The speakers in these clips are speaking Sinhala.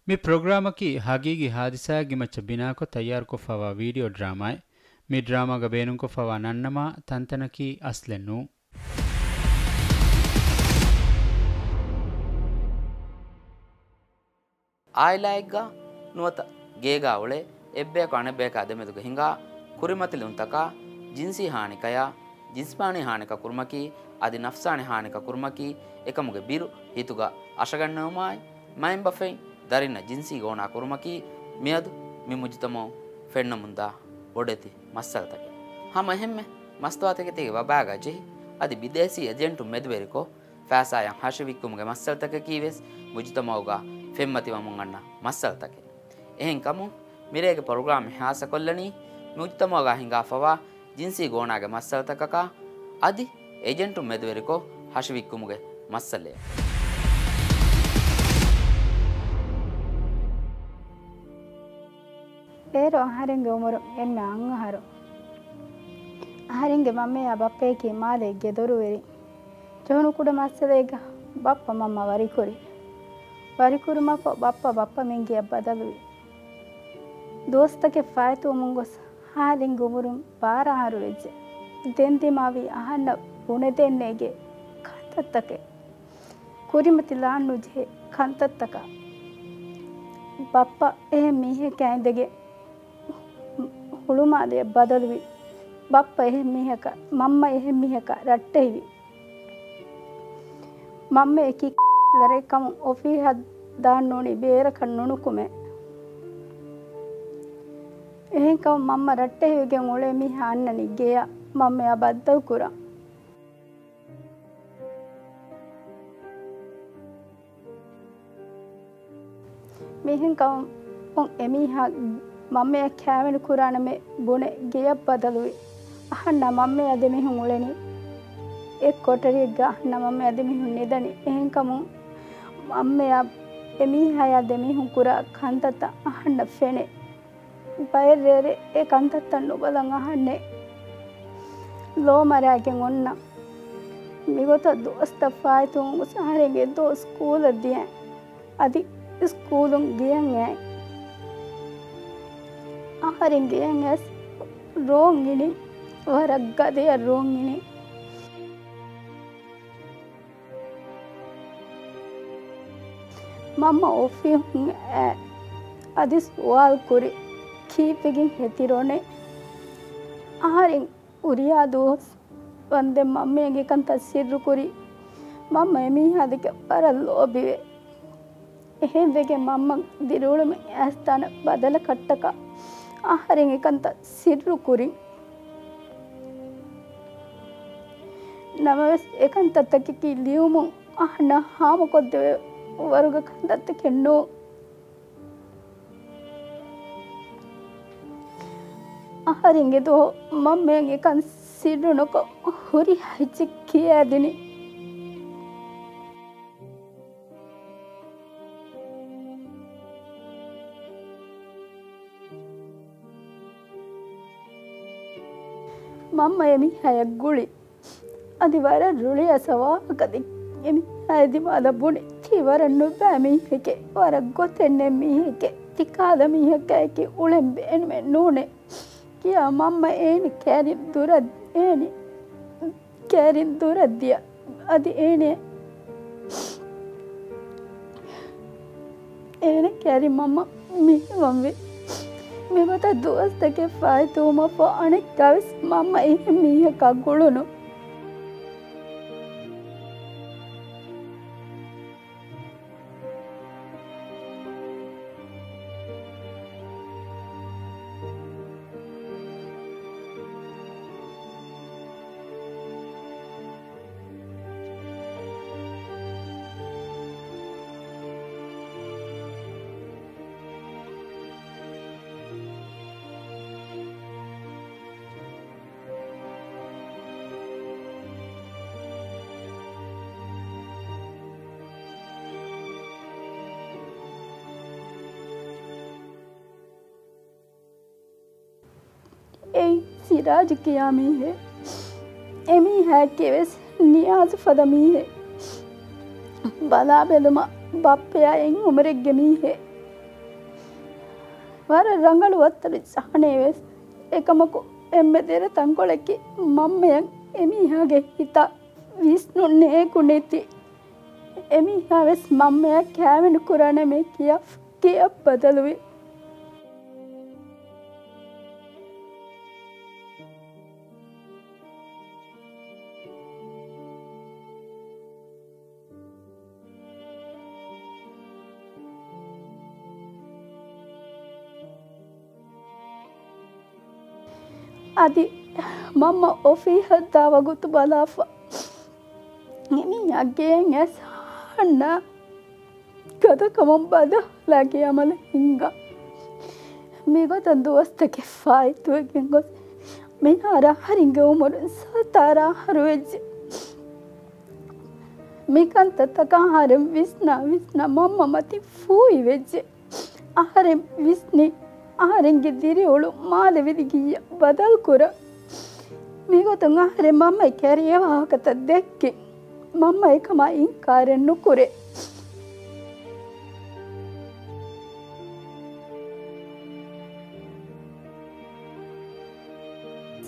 ಮಿ ಪ್ರೋಗ್ರಾಮಕಿ ಹಗೀಗಿ ಹಾದಿಸಾಗಿ ಮಚ್ಚ ಬಿನಾಕೊ ತಯಾರ್ ಕೊಫವಾ ವಿಡಿಯೋ ಡ್ರಾಮಾಯ್ ಮಿ ಡ್ರಾಮಾಗ ಬೇನುಂ ಕೊಫವಾ ನನ್ನಮ ತಂತನಕಿ ಅಸ್ಲೆನ್ನು ಆಯ್ಲಾಯ್ಗ ನುವತ ಗೇಗಾ ಒಳೆ ಎಬ್ಬೇಕ ಅಣಬೇಕ ಅದೆಮೆದುಗ ಹಿಂಗ ಕುರಿಮತಿಲಿ ಉಂತಕ ಜಿನ್ಸಿ ಹಾನಿಕಯ ಜಿಸ್ಮಾನಿ ಹಾನಿಕ ಕುರ್ಮಕಿ ಅದಿ ನಫ್ಸಾನಿ ಹಾನಿಕ ಕುರ್ಮಕಿ එකමුගේ බිරු හිතුග අශගන්නවමයි මයින් බෆෙන් දරින්න ජින්සි ගෝනා කුරුමකි මියදු මි මුජතමෝ ෆෙන්න මුන්දා ඔඩෙති මස්සල්තක හම එහෙම්මෙ මස්තවාතක තේ වබාගා ජෙහි අදි විදේශී ඒජන්ටු මෙදවෙරිකෝ ෆෑසායන් හෂවික්කුමුගේ මස්සල්තක කීවෙස් මුජතමෝගා ෆෙම්මති වමුන් අන්න මස්සල්තක එහෙන් කමු මිරේගේ ප්‍රෝග්‍රෑම් හාස කොල්ලනි මුජතමෝගා හිඟා ෆවා ජින්සි ගෝනාගේ මස්සල්තකක අදි ඒජන්ටු මෙදවෙරිකෝ හෂවික්කුමුගේ මස්සලේ ඒරෝ ආහාරෙන්ගේ උමරු එන්න අංහාරෝ ආහාරෙන්ගේ මම්මේ අබප්පේකේ මාදෙගේ දොරුවෙරි ජොනු කුඩ මස්සලේග බප්ප මම්ම වරිකුරු මප බප්ප මෙන්ගේ බදලුයි දෝස්තගේ ෆායතු මුංගොස් ආහාරෙන්ගේ උමරුන් පාරහාරු වෙච්ච දෙන්ති මාවි අහන්න උනේ දෙන්නේගේ කතත්තකේ ಕುರಿಮತಿ ಲಾಣ್ಣು ಜೆ ಕಂತತ್ತಕ ಬಪ್ಪ ಎ ಮೀಹೆ ಕ್ಯಾಂದೆಗೆ ಹುಳುಮಾದೆ ಬದಲುವಿ ಬಪ್ಪ ಎ ಮೀಹಕ ಮಮ್ಮ ಎ ಮೀಹಕ ರಟ್ಟೆವಿ ಮಮ್ಮ ಎಕಿ ಲರೆ ಕಮ ಒಫಿ ಹದ್ದಾಣ್ಣೋಣಿ ಬೇರ ಕಣ್ಣುಣುಕುಮೆ ಎಹೆ ಕಮ ಮಮ್ಮ ರಟ್ಟೆವಿಗೆ ಒಳೆ ಮೀಹ ಅನ್ನನಿ ಗೆಯ ಮಮ್ಮ ಬದ್ದವು ಕುರ මිහින් කවුම් ඔන් එමිහා මම්මය කෑවෙන කුරානමේ බොනේ ගෙයක් බදලුයි අහන්න මම්මය අද මිහුන් උලෙනි එක් කොටරියක් ගහන්න මම්මය අද මිහුන් නෙදනි එහෙන් කමුන් මම්මය එමිහා අද මිහුන් කුරා කන්තත අහන්න ෆෙනේ බයරේ ඒ කන්තත නොබලන් අහන්නේ ලෝමරාගෙන් ඔන්න මිගොත දොස්ත ෆායිතුන් උසහරෙගේ දොස් ස්කූල් දියන් අදි ස්කූලුන් ගියන් ඇයි ආහාරෙන් ගියන් ඇස් රෝංගිනි වරක් ගදේ රෝංගිනි මම්ම ඔෆියුන් අදිස් වල් කුරි කීපෙකින් හෙතිරෝනේ ආහාරෙන් උරියා දෝස් වන්දේ මම්මගේ කන්ත සිරු කුරි මම්ම එමිහාදක පර ලෝබිවේ එහෙන් වෙගේ මම්ම දිරුළුම ඇස්තන බදල කට්ටක ආහාරෙන් එකන්ත සිරු කුරි නමස් එකන්තත්තක කි ලියුමු අහන හාම කොද්ද වර්ග කන්දත්ත කෙන්නෝ ආහාරෙන් ගෙදෝ මම්මෙන් එකන් සිරු නොක හොරි හයිචි කියාදිනි මම්ම එමි හැයක් ගුලි අදිවර රුලිය සවාකදී එමි හැදි මාද බුනි තිවර නුබෑමි එකේ වර ගොතෙන්නේ මිහිකේ තිකාද මිහකේකි උලෙන් බෙන්නේ නෝනේ කියා මම්ම ඒනි කැරින් දුරදිය අදි ඒනේ කැරි මම්ම මිහවම්වේ මෙවත දෝස්තගේ ෆායිතුම ෆෝ අනෙක් ගවස් මම්ම එහෙ මීහක ගුළුණු सिराज किया मी है एमी है केवस नियाज फदमी है बला बेलमा बाप्पया एं उमरे गमी है වර රංගල වත්තර සහනේ වෙස් එකමකෝ එම්මෙ දෙර තංකොලෙක්කි මම්මයන් එමිහාගේ හිතා විස්නු නේකුණෙති එමිහා වෙස් මම්මයා කෑවෙනු කුරානේ මේ කිය බදලුවේ అది మమ్మ ఒఫీ హద్దావగుతు బలాఫ ఎమి అగ్గేం ఎస్ అన్న కథ కమం బద లాగే అమల హింగ మిగో తందువస్తకే ఫాయితు గింగో మినారా హరింగ ఉమరు సతారా హరువెజ్ మికంత తకాహారం విస్న మమ్మ మతి ఫూయి వెజ్ ఆహారం విస్ని ආරෙන්ගේ දිරියොළු මාදවිදිගිය බදල් කුර මේගොතුන් ආහාරෙන් මම්මයි කැරිය වාහකත දෙක්කේ මම්ම එකම ඉන්කාරෙන් නුකුරේ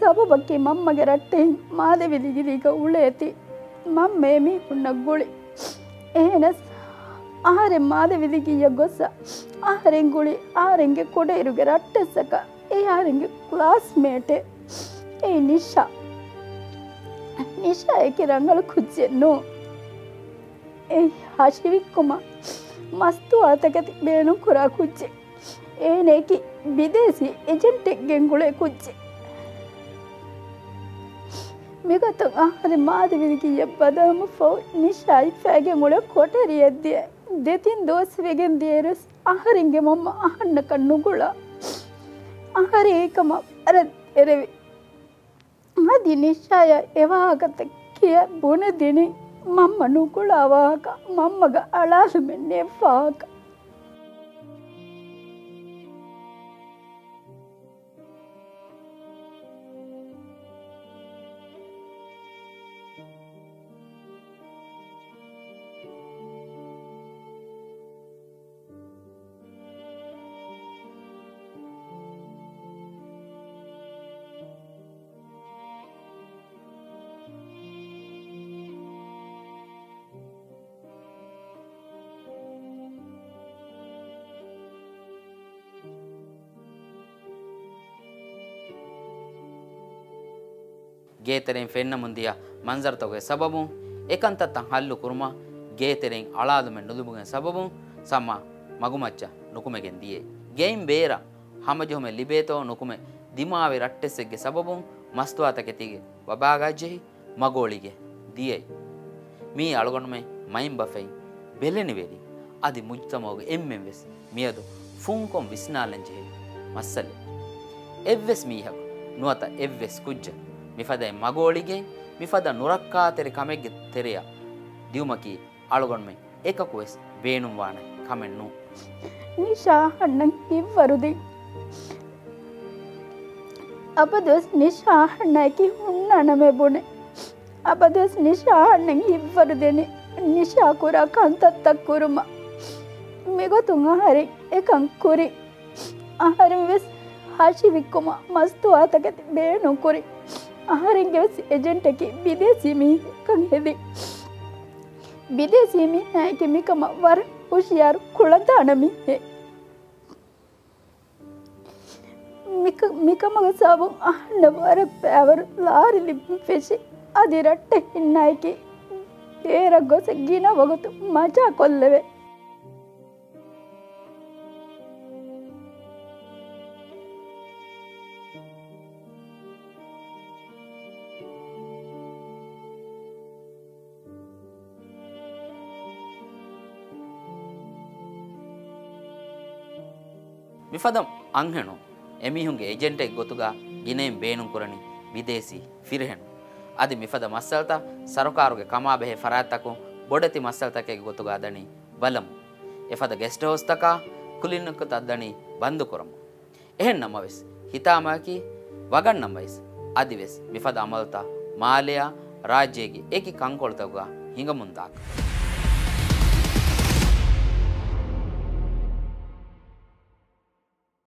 සබබකේ මම්මගේ රට්ටේ මාදවිදිගිරික උලේති මම්ම මේ උන්න ගුලි එහෙනස් ආහාරෙන් මාදවිදිගිය ගොස්ස ආහාරෙන් ගුලි ආහාරෙන්ගේ කොඩේරුගේ රට්ටසක ඒ ආහාරෙන්ගේ ක්ලාස්මේට් ඒ නිෂා ඒකේ ರಂಗල ಕುಜ್ಜೆನ್ನು ඒ ಹಾಶಿವಿಕ್ಕುಮ ಮಸ್ತು ಆತಕತಿ ಬೇಣು ಕುರ ಕುಜ್ಜೆ ಏನೇಕಿ ವಿದೇಶಿ ಏಜೆಂಟ್ ಗೆಂಗುಳೆ ಕುಜ್ಜೆ ಮಿಗತ ಆಹರೆ ಮಾದವಿದಿಗೆ ಯಬ್ಬದಮ ಫೋ ನಿಶಾಯಿ ಫಾಗೆ ಮುಳೆ ಕೋಟರಿಯದ್ದೆ දෙතින් දෝස්වෙගෙන් දේරස් ආහාරෙන්ගේ මම්ම අහන්න කන්නුගුල ආහාර ඒකම අර එරෙවි මදි නිශ්චය එවාගත කිය බොන දිනේ මම්ම නුකුලවාක මම්මග අලාල මෙන්නේ ෆාක ಗೇತೆರೆಂ ಫೆನ್ನ ಮುಂದಿಯ ಮಂಜರ್ ತಗೋಯ ಸಬಬು ಏಕಂತತ್ತ ಹಲ್ಲು ಕುರ್ಮ ಗೇತೆರೆಂ ಅಳಾದುಮೆ ನುದುಬುಗೆ ಸಬಬು ಸಮ ಮಗುಮಚ್ಚ ನುಕುಮೆಗೆನ್ ದಿಯೆ ಗೇಮ್ ಬೇರ ಹಮಜುಮೆ ಲಿಬೇತೋ ನುಕುಮೆ ದಿಮಾವೆ ರಟ್ಟೆಸೆಗೆ ಸಬಬು ಮಸ್ತುವಾತಕೆ ತಿಗೆ ವಬಾಗಜ್ಜೆಹಿ ಮಗೋಳಿಗೆ ದಿಯೆ ಮೀ ಅಳಗೊಂಡ್ಮೆ ಮೈಂ ಬಫೈ ಬೆಲೆನಿವೆರಿ ಅದಿ ಮುಜ್ತಮೋಗೆ ಎಮ್ಮೆಂವೆಸ್ ಮಿಯದು ಫುಂಕೊಂ ವಿಸ್ನಾಲೆಂಜೆಹಿ ಮಸ್ಸಲೆ ಎವ್ವೆಸ್ ಮೀಹಕು ನುವತ ಎವ್ವೆಸ್ ಕುಜ್ಜ ಮಿಫದ ಮಗೋಳಿಗೆ ಮಿಫದ ನುರಕ್ಕಾ ತೆರೆ ಕಮೆಗೆ ತೆರೆಯ ದಿಯುಮಕಿ ಅಳಗೊಂಡ್ಮೆ ಏಕಕುವೆಸ್ ಬೇಣುವಾಣ ಕಮೆನ್ನು ನಿಶಾ ಅಣ್ಣಂ ಇವ್ವರುದಿ ಅಬದಸ್ ನಿಶಾ ಅಣ್ಣಕಿ ಹುಣ್ಣನಮೆ ಬುನೆ ಅಬದಸ್ ನಿಶಾ ಅಣ್ಣಂ ಇವ್ವರುದೆನೆ ನಿಶಾ ಕುರ ಕಂತತ್ತ ಕುರುಮ ಮಿಗೊತುಂಗ ಹರಿ ಏಕಂ ಕುರಿ ಆಹರಿ ವೆಸ್ ಹಾಶಿ ವಿಕ್ಕುಮ ಮಸ್ತು ಆತಕತಿ ಬೇಣು ಕುರಿ ආහාරෙන්ගේ ඒජන්ට් එකේ විදේශී මිකන් හෙදි විදේශී මිකේ මිකම වර උෂියාර කුලදාන මිහේ මිකමග සාබුන් අහන්න වර පැවර ලාරි ලිපි ෆෙෂි අදි රට්ට හින්නයිකේ තේර ගොස ගින වගතු මචා කොල්ලවේ ಮಿಫದಂ ಅಂಹೆಣು ಎಮಿಹುಂಗೆ ಏಜೆಂಟ್ ಎಗ್ ಗೊತುಗ ಗಿನೇಂ ಬೇಣು ಕುರನಿ ವಿದೇಶಿ ಫಿರ್ಹೆಣು ಅದಿ ಮಿಫದ ಮಸ್ಸಲ್ತ ಸರಕಾರುಗೆ ಕಮಾ ಬೆಹೆ ಫರಾತಕು ಬೊಡತಿ ಮಸ್ಸಲ್ತಕೆ ಗೊತುಗ ಅದನಿ ಬಲಮು ಎಫದ ಗೆಸ್ಟ್ ಹೌಸ್ ತಕ ಕುಲಿನ್ನಕ ತದ್ದನಿ ಬಂದು ಕುರಮು ಎಹೆನ್ ನಮವೆಸ್ ಹಿತಾಮಕಿ ವಗನ್ ನಮವೆಸ್ ಅದಿವೆಸ್ ಮಿಫದ ಅಮಲ್ತ ಮಾಲೆಯ ರಾಜ್ಯಗೆ ಏಕಿ ಕಂಕೊಳ್ತಗ ಹಿಂಗ ಮುಂದಾಕ